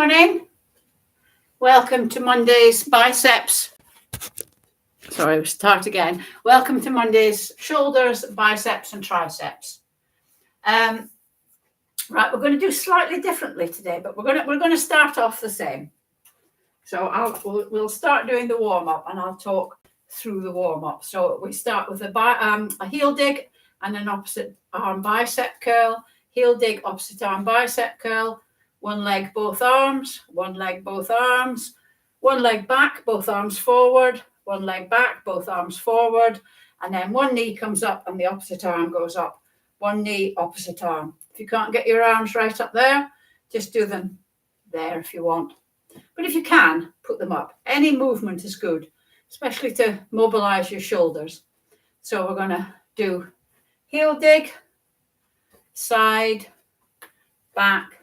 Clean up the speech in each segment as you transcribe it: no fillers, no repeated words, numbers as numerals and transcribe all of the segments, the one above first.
morning. Welcome to Monday's biceps. Sorry, we'll start again. Welcome to Monday's shoulders, biceps and triceps. Right, we're going to do slightly differently today, but we're going to start off the same. So we'll start doing the warm-up and I'll talk through the warm-up. So we start with a heel dig and an opposite arm bicep curl, heel dig, opposite arm bicep curl, one leg, both arms, one leg, both arms, one leg back, both arms forward, one leg back, both arms forward, and then one knee comes up and the opposite arm goes up. One knee, opposite arm. If you can't get your arms right up there, just do them there if you want. But if you can, put them up. Any movement is good, especially to mobilize your shoulders. So we're going to do heel dig, side, back,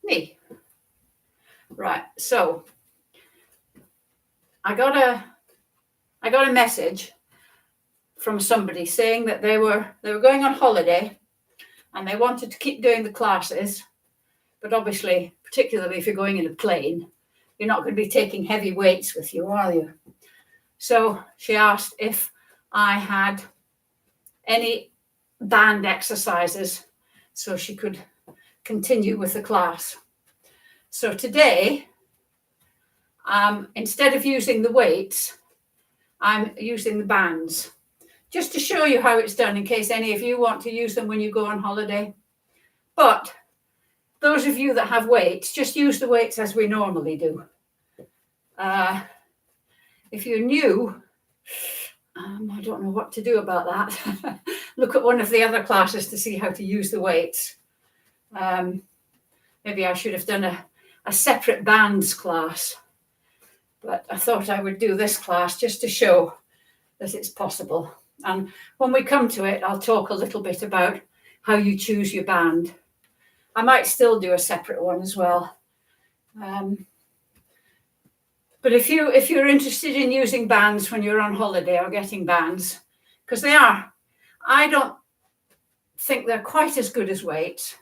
knee. Right, so I got a message from somebody saying that they were going on holiday and they wanted to keep doing the classes, but obviously, particularly if you're going in a plane, you're not going to be taking heavy weights with you, are you? So she asked if I had any band exercises so she could continue with the class. So today, instead of using the weights, I'm using the bands, just to show you how it's done in case any of you want to use them when you go on holiday. But those of you that have weights, just use the weights as we normally do. If you're new, I don't know what to do about that. Look at one of the other classes to see how to use the weights. Maybe I should have done a separate bands class, but I thought I would do this class just to show that it's possible. And when we come to it, I'll talk a little bit about how you choose your band. I might still do a separate one as well. But if you're interested in using bands when you're on holiday or getting bands, because I don't think they're quite as good as weights,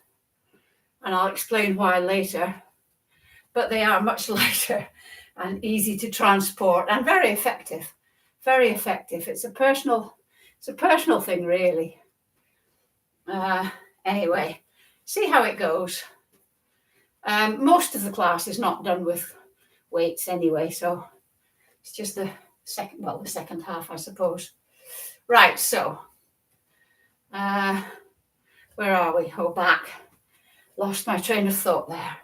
and I'll explain why later, but they are much lighter and easy to transport and very effective. Very effective. It's a personal thing, really. Anyway, see how it goes. Most of the class is not done with weights anyway, so it's just the second half, I suppose. Right, so where are we? Oh, back. Lost my train of thought there.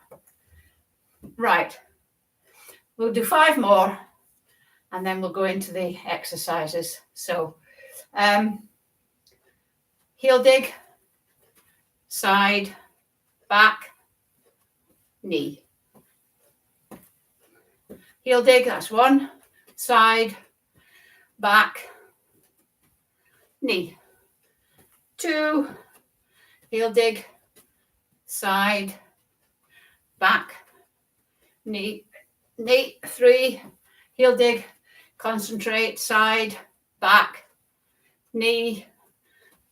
Right. We'll do 5 more and then we'll go into the exercises. So heel dig, side, back, knee. Heel dig, that's 1, side, back, knee. 2, heel dig, side, back, knee. 3, heel dig, concentrate, side, back, knee.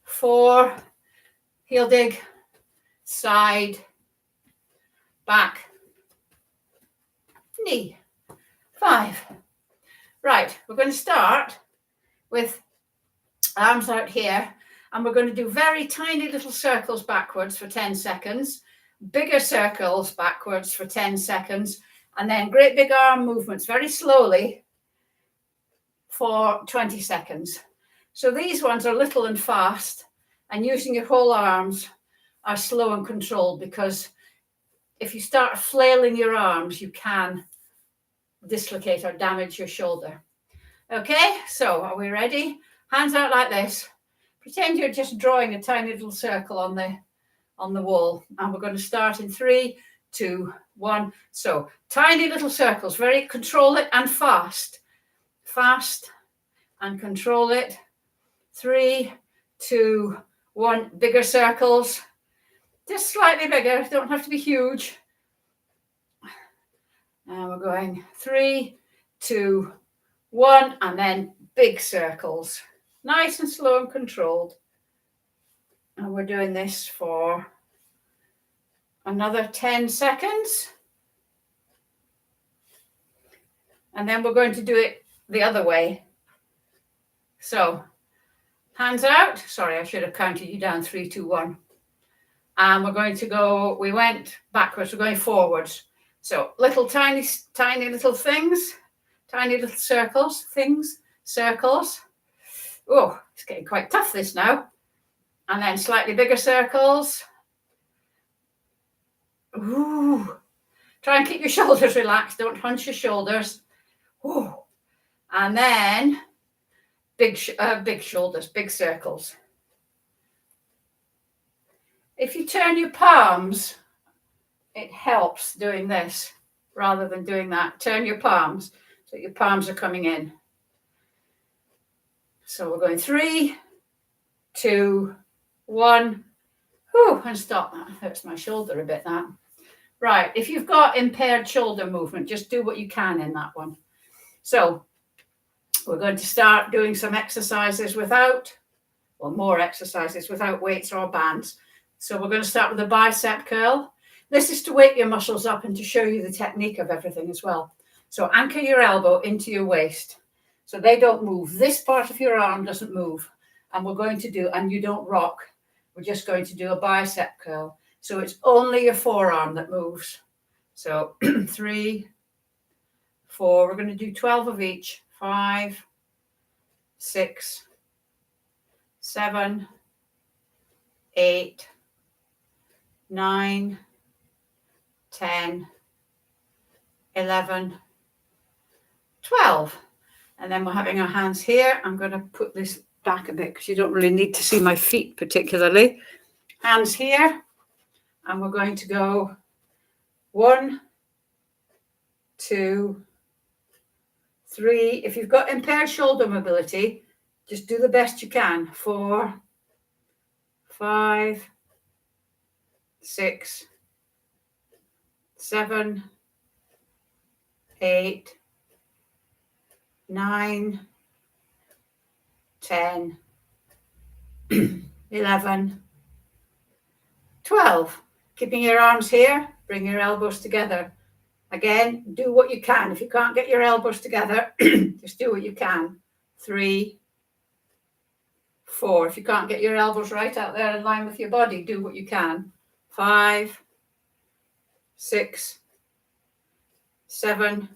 4, heel dig, side, back, knee. 5. Right, we're going to start with arms out here, and we're going to do very tiny little circles backwards for 10 seconds, bigger circles backwards for 10 seconds, and then great big arm movements very slowly for 20 seconds. So these ones are little and fast, and using your whole arms are slow and controlled, because if you start flailing your arms, you can dislocate or damage your shoulder. Okay, so are we ready? Hands out like this. Pretend you're just drawing a tiny little circle on the wall, and we're going to start in 3, 2, 1. So tiny little circles, very control it and fast and control it. 3, 2, 1. Bigger circles, just slightly bigger, don't have to be huge. And we're going 3, 2, 1, and then big circles, nice and slow and controlled. And we're doing this for Another 10 seconds. And then we're going to do it the other way. So hands out. Sorry, I should have counted you down. 3, 2, 1. And we're going to go, we went backwards, we're going forwards. So little tiny little things, tiny little circles, circles. Oh, it's getting quite tough this now. And then slightly bigger circles. Ooh. Try and keep your shoulders relaxed. Don't hunch your shoulders. Ooh. And then big shoulders, big circles. If you turn your palms, it helps doing this rather than doing that. Turn your palms so your palms are coming in. So we're going 3, 2, 1. Whew, and stop. That hurts my shoulder a bit, that. Right, if you've got impaired shoulder movement, just do what you can in that one. So we're going to start doing some exercises more exercises without weights or bands. So we're going to start with a bicep curl. This is to wake your muscles up and to show you the technique of everything as well. So anchor your elbow into your waist so they don't move. This part of your arm doesn't move. And we're going to do, and you don't rock. We're just going to do a bicep curl. So it's only your forearm that moves. So 3, 4, we're going to do 12 of each. 5, 6, 7, 8, 9, 10, 11, 12. And then we're having our hands here. I'm going to put this back a bit because you don't really need to see my feet particularly. Hands here. And we're going to go 1, 2, 3. If you've got impaired shoulder mobility, just do the best you can. 4, 5, 6, 7, 8, 9, 10, 11, 12. Keeping your arms here, bring your elbows together. Again, do what you can. If you can't get your elbows together, just do what you can. 3, 4. If you can't get your elbows right out there in line with your body, do what you can. 5, 6, 7,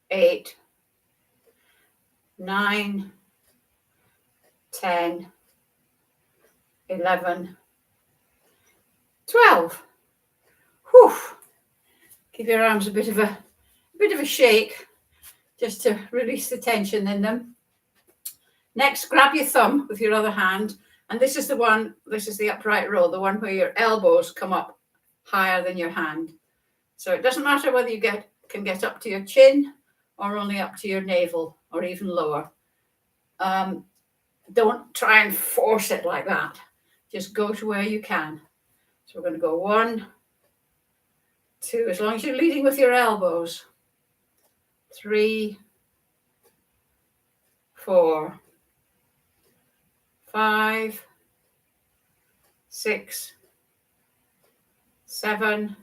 8, 9, 10, 11, 12. Whew. Give your arms a bit of a shake just to release the tension in them. Next, grab your thumb with your other hand, and this is the upright row, the one where your elbows come up higher than your hand. So it doesn't matter whether you can get up to your chin or only up to your navel or even lower. Don't try and force it like that. Just go to where you can. So we're going to go 1, 2, as long as you're leading with your elbows. 3, 4, 5, 6, 7,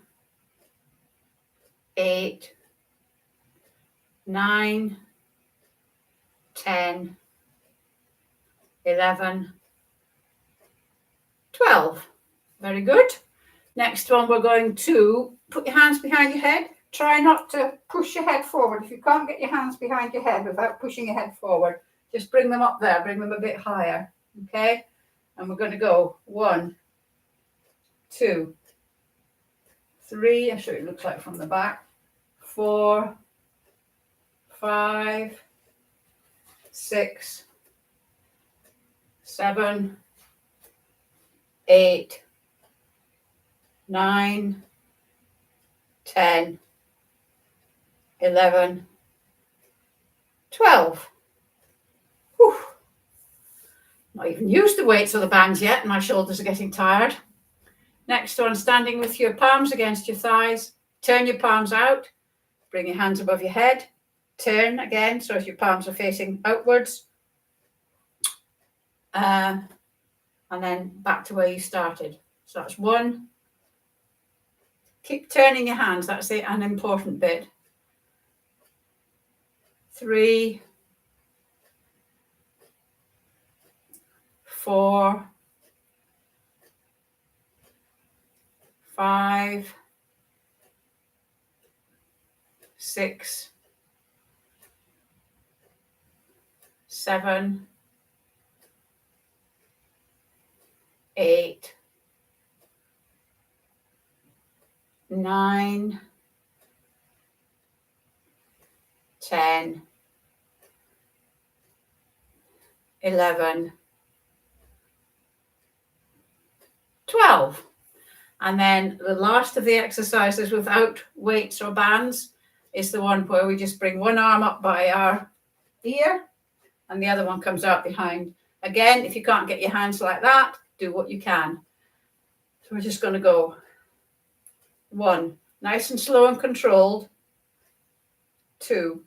8, 9, 10, 11, 12. Very good. Next one, we're going to put your hands behind your head. Try not to push your head forward. If you can't get your hands behind your head without pushing your head forward, just bring them up there, bring them a bit higher. Okay? And we're going to go 1, 2, 3. I'll show you what it looks like from the back. 4, 5, 6, 7, 8, 9, 10, 11, 12. Whew. Not even used the weights or the bands yet. My shoulders are getting tired. Next one, standing with your palms against your thighs. Turn your palms out. Bring your hands above your head. Turn again so as your palms are facing outwards. And then back to where you started. So that's 1, Keep turning your hands. That's an important bit. 3, 4, 5, 6, 7, 8, 9, 10, 11, 12. And then the last of the exercises without weights or bands is the one where we just bring one arm up by our ear and the other one comes out behind. Again, if you can't get your hands like that, do what you can. So we're just going to go 1, nice and slow and controlled. 2,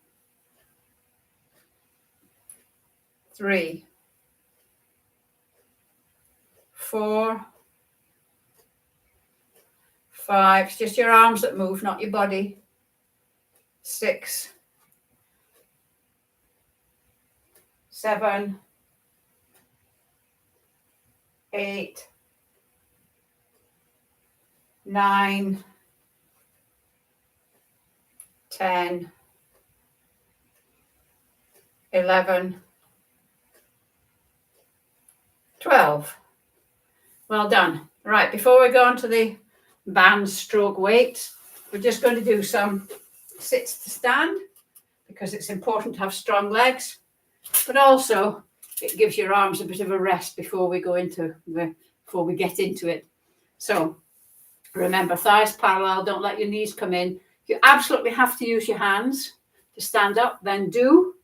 3, 4, 5, it's just your arms that move, not your body. 6, 7, 8, 9, 10, 11, 12. Well done. Right, before we go on to the band stroke weights, we're just going to do some sits to stand because it's important to have strong legs, but also it gives your arms a bit of a rest before we get into it. So remember, thighs parallel, don't let your knees come in. You absolutely have to use your hands to stand up, then do,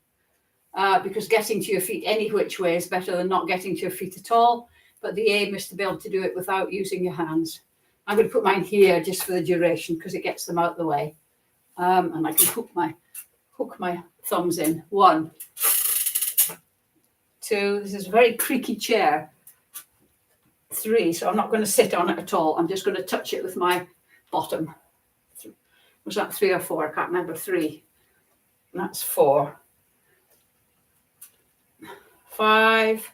because getting to your feet any which way is better than not getting to your feet at all. But the aim is to be able to do it without using your hands. I'm going to put mine here just for the duration because it gets them out of the way. And I can hook my thumbs in. 1, 2, this is a very creaky chair. 3, so I'm not going to sit on it at all. I'm just going to touch it with my bottom. Was that 3 or 4? I can't remember. 3. That's 4. 5,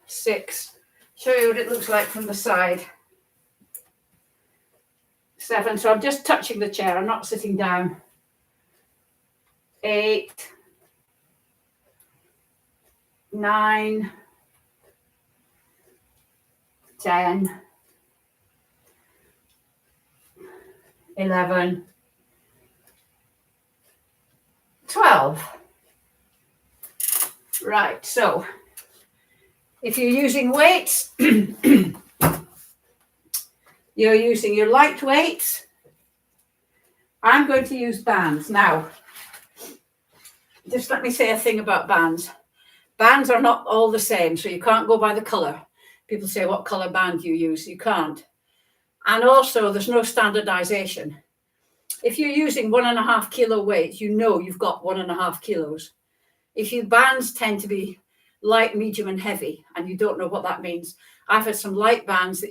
6. Show you what it looks like from the side. 7. So I'm just touching the chair. I'm not sitting down. 8, 9, 10, 11, 12. Right, so if you're using weights, you're using your light weights. I'm going to use bands. Now, just let me say a thing about bands. Bands are not all the same, so you can't go by the colour. People say, what colour band do you use? You can't. And also, there's no standardization. If you're using 1.5 kilo weights, you know you've got 1.5 kilos. If your bands tend to be light, medium, and heavy, and you don't know what that means, I've had some light bands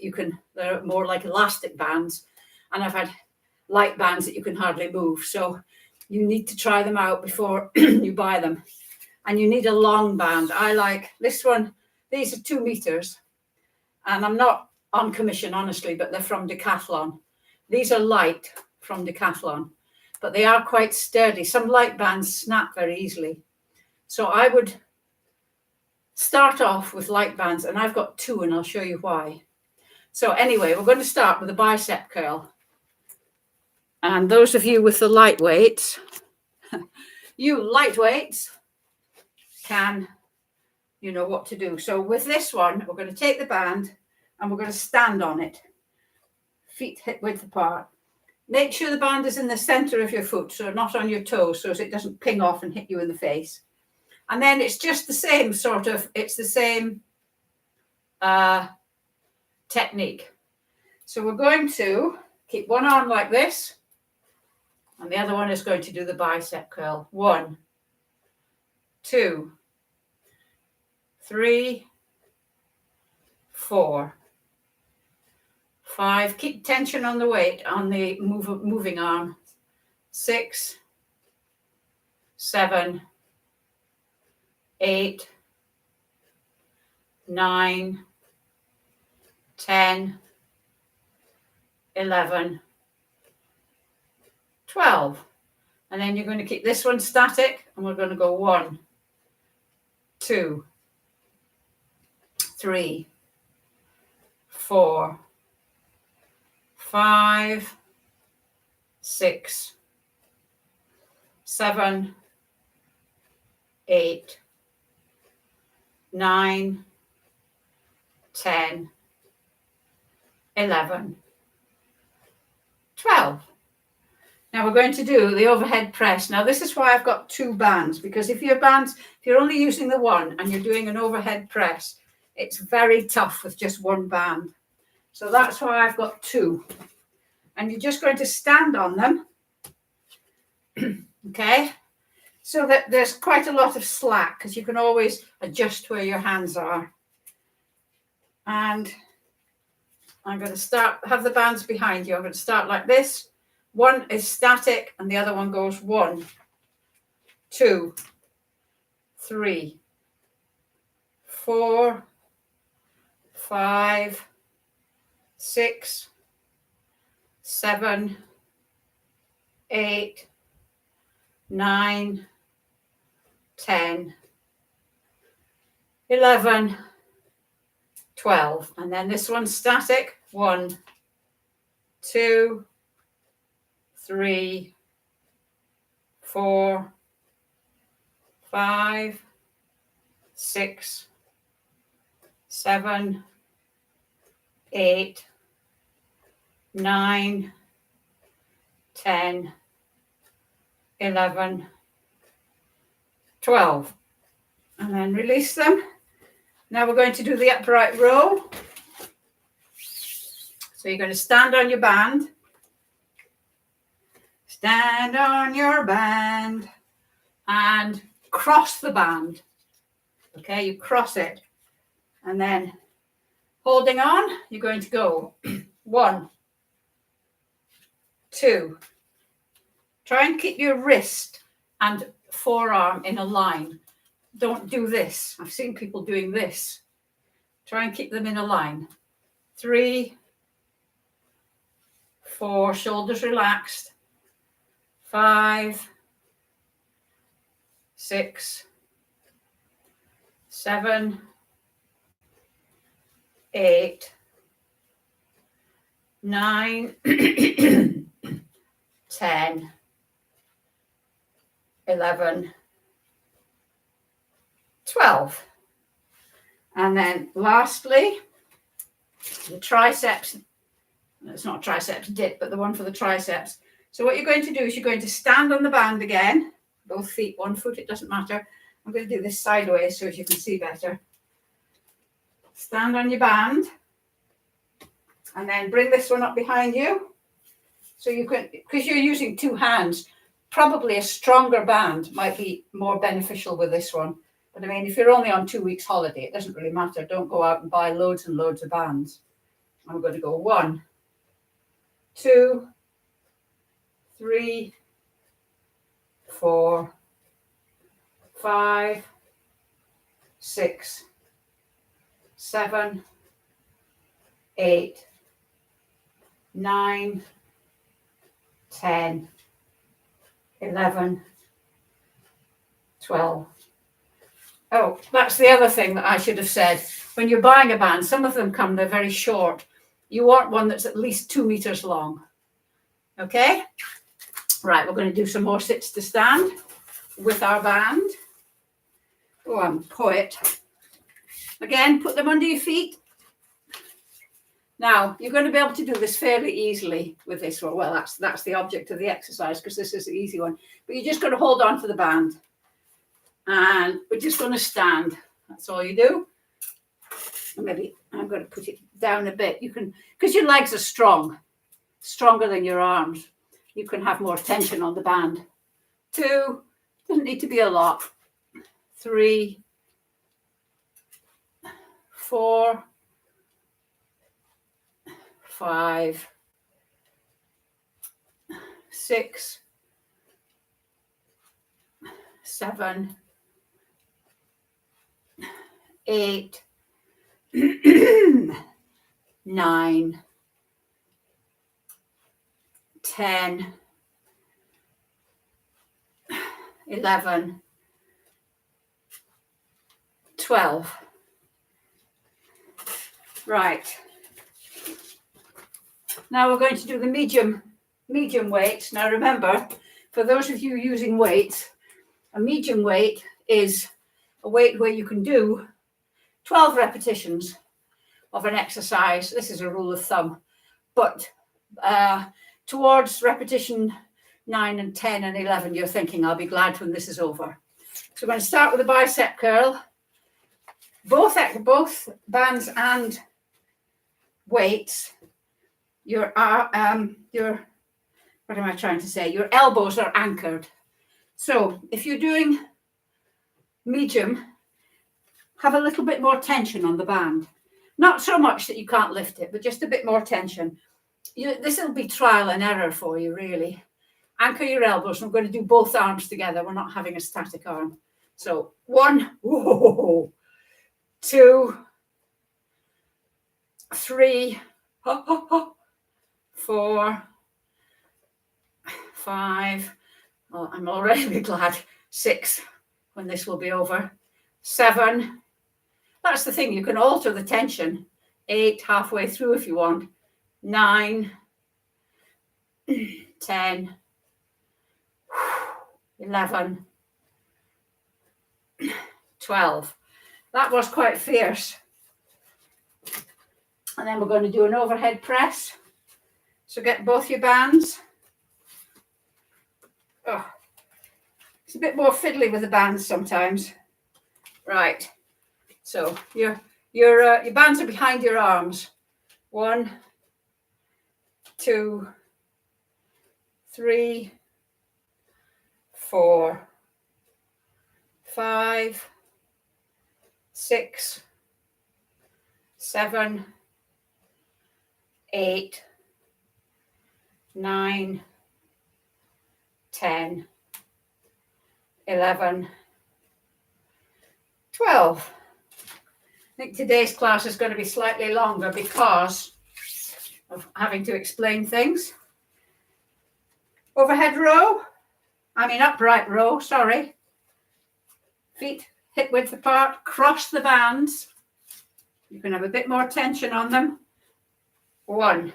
they're more like elastic bands, and I've had light bands that you can hardly move. So you need to try them out before you buy them. And you need a long band. I like this one. These are 2 meters. And I'm not on commission, honestly, but they're from Decathlon. These are light from Decathlon, but they are quite sturdy. Some light bands snap very easily. So I would start off with light bands, and I've got 2, and I'll show you why. So anyway, we're going to start with a bicep curl. And those of you with the lightweights, you lightweights can, you know what to do. So with this one, we're going to take the band and we're going to stand on it, feet hip width apart. Make sure the band is in the center of your foot, so not on your toes, so it doesn't ping off and hit you in the face. And then it's just the same it's the same technique. So we're going to keep one arm like this, and the other one is going to do the bicep curl. 1, 2, 3, 4, 5. Keep tension on the weight, on the moving arm. 6, 7, 8, 9, 10, 11, 12. And then you're going to keep this one static, and we're going to go 1, 2, 3, 4, 5, 6, 7, 8, 9, 10, 11, 12. Now we're going to do the overhead press. Now this is why I've got 2 bands, because if you're only using the one and you're doing an overhead press, it's very tough with just 1 band. So that's why I've got 2. And you're just going to stand on them, okay? So that there's quite a lot of slack, because you can always adjust where your hands are. And I'm going to have the bands behind you. I'm going to start like this. One is static and the other one goes 1, 2, 3, 4, 5, 6, 7, 8, 9, 10, 11, 12. And then this one's static. 1, 2, 3, 4, 5, 6, 7, 8, 9, 10, 11, 12. And then release them. Now we're going to do the upright row. So you're going to stand on your band. Stand on your band and cross the band. Okay, you cross it. And then holding on, you're going to go 1, 2. Try and keep your wrist and forearm in a line. Don't do this. I've seen people doing this. Try and keep them in a line. 3, 4, shoulders relaxed. 5, 6, 7, 8, 9, 10, 11, 12. And then lastly, the triceps. It's not triceps dip, but the one for the triceps. So what you're going to do is you're going to stand on the band again, both feet, 1 foot, it doesn't matter. I'm going to do this sideways so as you can see better. Stand on your band and then bring this one up behind you. So you can, because you're using 2 hands, probably a stronger band might be more beneficial with this one. But I mean, if you're only on 2 weeks holiday, it doesn't really matter. Don't go out and buy loads and loads of bands. I'm going to go 1, 2, 3, 4, 5, 6, 7, 8, 9, 10, 11, 12. Oh, that's the other thing that I should have said. When you're buying a band, some of them they're very short. You want one that's at least 2 meters long. Okay? Right, we're going to do some more sits to stand with our band. Oh, I'm a poet. Again, put them under your feet. Now, you're going to be able to do this fairly easily with this one. Well, that's the object of the exercise, because this is the easy one. But you're just going to hold on to the band. And we're just going to stand. That's all you do. And maybe I'm going to put it down a bit. You can, because your legs are strong, stronger than your arms. You can have more tension on the band. 2, doesn't need to be a lot. 3, 4, 5, 6, 7, 8, 9, 10, 11, 12. Right. Now we're going to do the medium weights. Now remember, for those of you using weights, a medium weight is a weight where you can do 12 repetitions of an exercise. This is a rule of thumb, but towards repetition 9 and 10 and 11, you're thinking, I'll be glad when this is over. So we're going to start with a bicep curl. Both bands and weights, your what am I trying to say? Your elbows are anchored. So if you're doing medium, have a little bit more tension on the band. Not so much that you can't lift it, but just a bit more tension. This will be trial and error for you, really. Anchor your elbows. I'm going to do both arms together. We're not having a static arm. So 1, 2, 3, 4, 5. Oh, I'm already glad. 6, when this will be over. 7. That's the thing. You can alter the tension. 8, halfway through if you want. 9, 10, 11, 12. That was quite fierce. And then we're going to do an overhead press. So get both your bands. Oh, it's a bit more fiddly with the bands sometimes. Right. So your bands are behind your arms. 1, 2, 3, 4, 5, 6, 7, 8, 9, 10, 11, 12. I think today's class is going to be slightly longer because of having to explain things. Overhead row, upright row, sorry. Feet hip width apart, cross the bands. You can have a bit more tension on them. 1,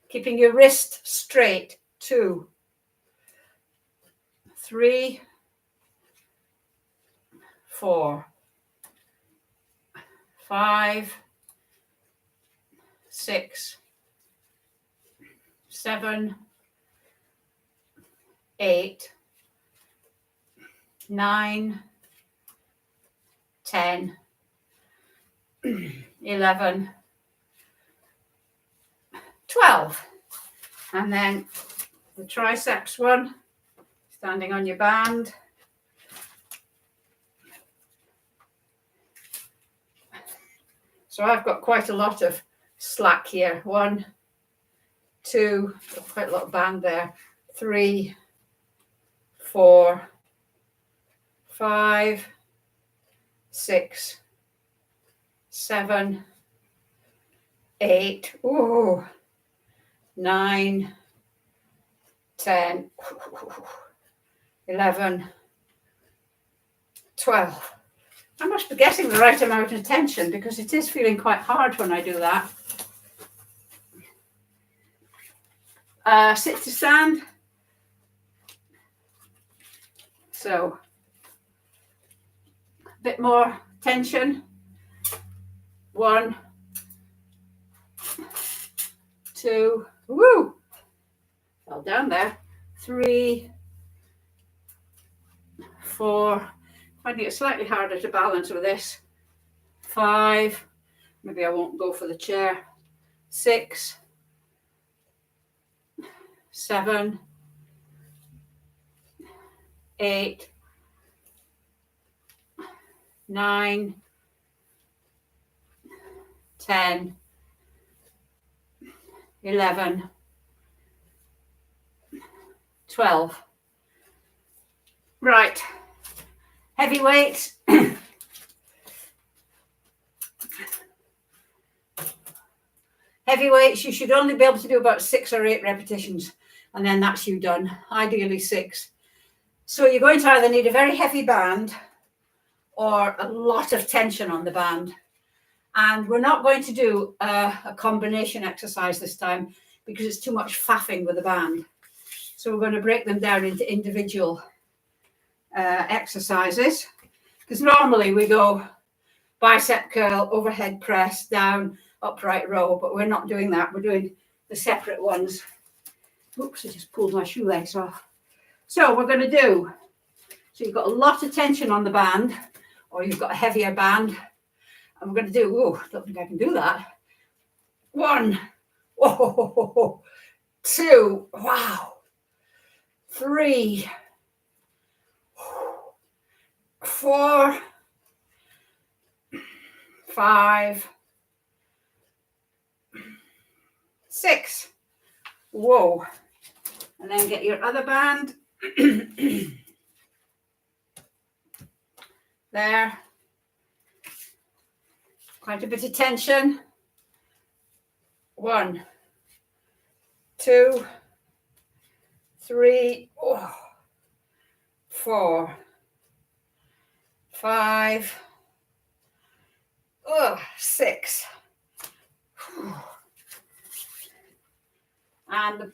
keeping your wrist straight. 2, 3, 4, 5, 6, 7, 8, 9, 10, 11, 12. And then the triceps one, standing on your band. So I've got quite a lot of slack here. 1, 2, quite a lot of band there. 3, 4, 5, 6, 7, 8, 9, 10, 11, 12. I must be getting the right amount of tension because it is feeling quite hard when I do that. Sit to stand. So a bit more tension. 1, 2, woo, fell down there. 3, 4, finding it slightly harder to balance with this. 5, maybe I won't go for the chair. 6, 7, 8, 9, 10, 11, 12. Right, heavy weights. Heavy weights, you should only be able to do about 6 or 8 repetitions, and then that's you done, ideally 6. So you're going to either need a very heavy band or a lot of tension on the band. And we're not going to do a combination exercise this time because it's too much faffing with the band. So we're going to break them down into individual exercises. Because normally we go bicep curl, overhead press, down, upright row, but we're not doing that. We're doing the separate ones. Oops, I just pulled my shoelace off. So we're going to do, so you've got a lot of tension on the band, or you've got a heavier band. And we're going to do, oh, I don't think I can do that. 1, oh, 2, wow, 3, 4, 5, 6. Whoa. And then get your other band. There. Quite a bit of tension. 1, 2, 3, 4, 5, 6. And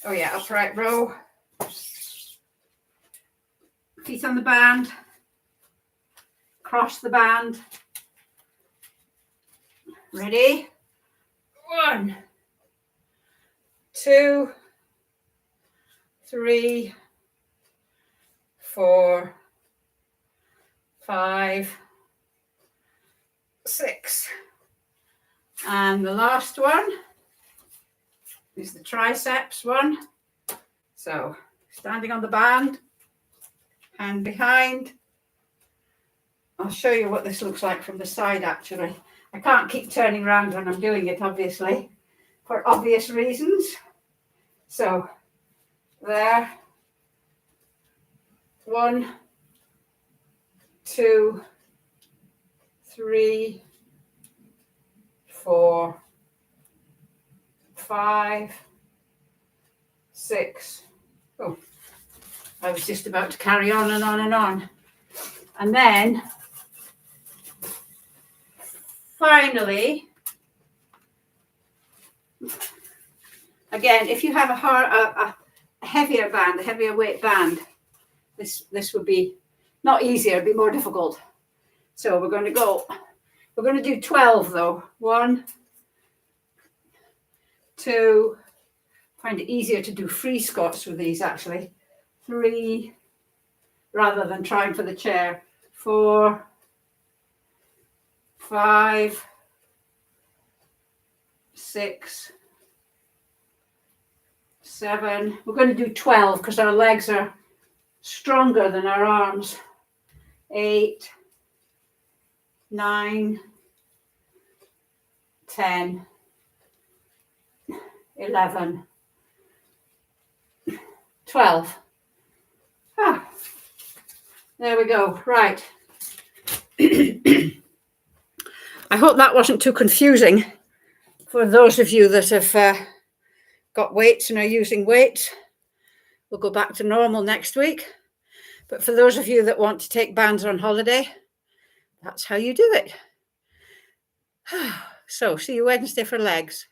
upright row. Feet on the band. Cross the band. Ready? 1, 2, 3, 4, 5, 6. And the last one is the triceps one. So standing on the band, hand behind. I'll show you what this looks like from the side actually. I can't keep turning around when I'm doing it, obviously, for obvious reasons. So there. 1, 2, 3, 4, 5, 6. Oh, I was just about to carry on and on and on. And then finally, again, if you have a heavier band, a heavier weight band, this would be not easier, it'd be more difficult. So we're going to do 12 though. 1, 2, find it easier to do free squats with these actually. 3, rather than trying for the chair. 4, 5, 6, 7. We're going to do 12 because our legs are stronger than our arms. 8, 9, 10, 11, 12. There we go. Right. I hope that wasn't too confusing for those of you that have got weights and are using weights. We'll go back to normal next week. But for those of you that want to take bands on holiday, that's how you do it. So see you Wednesday for legs.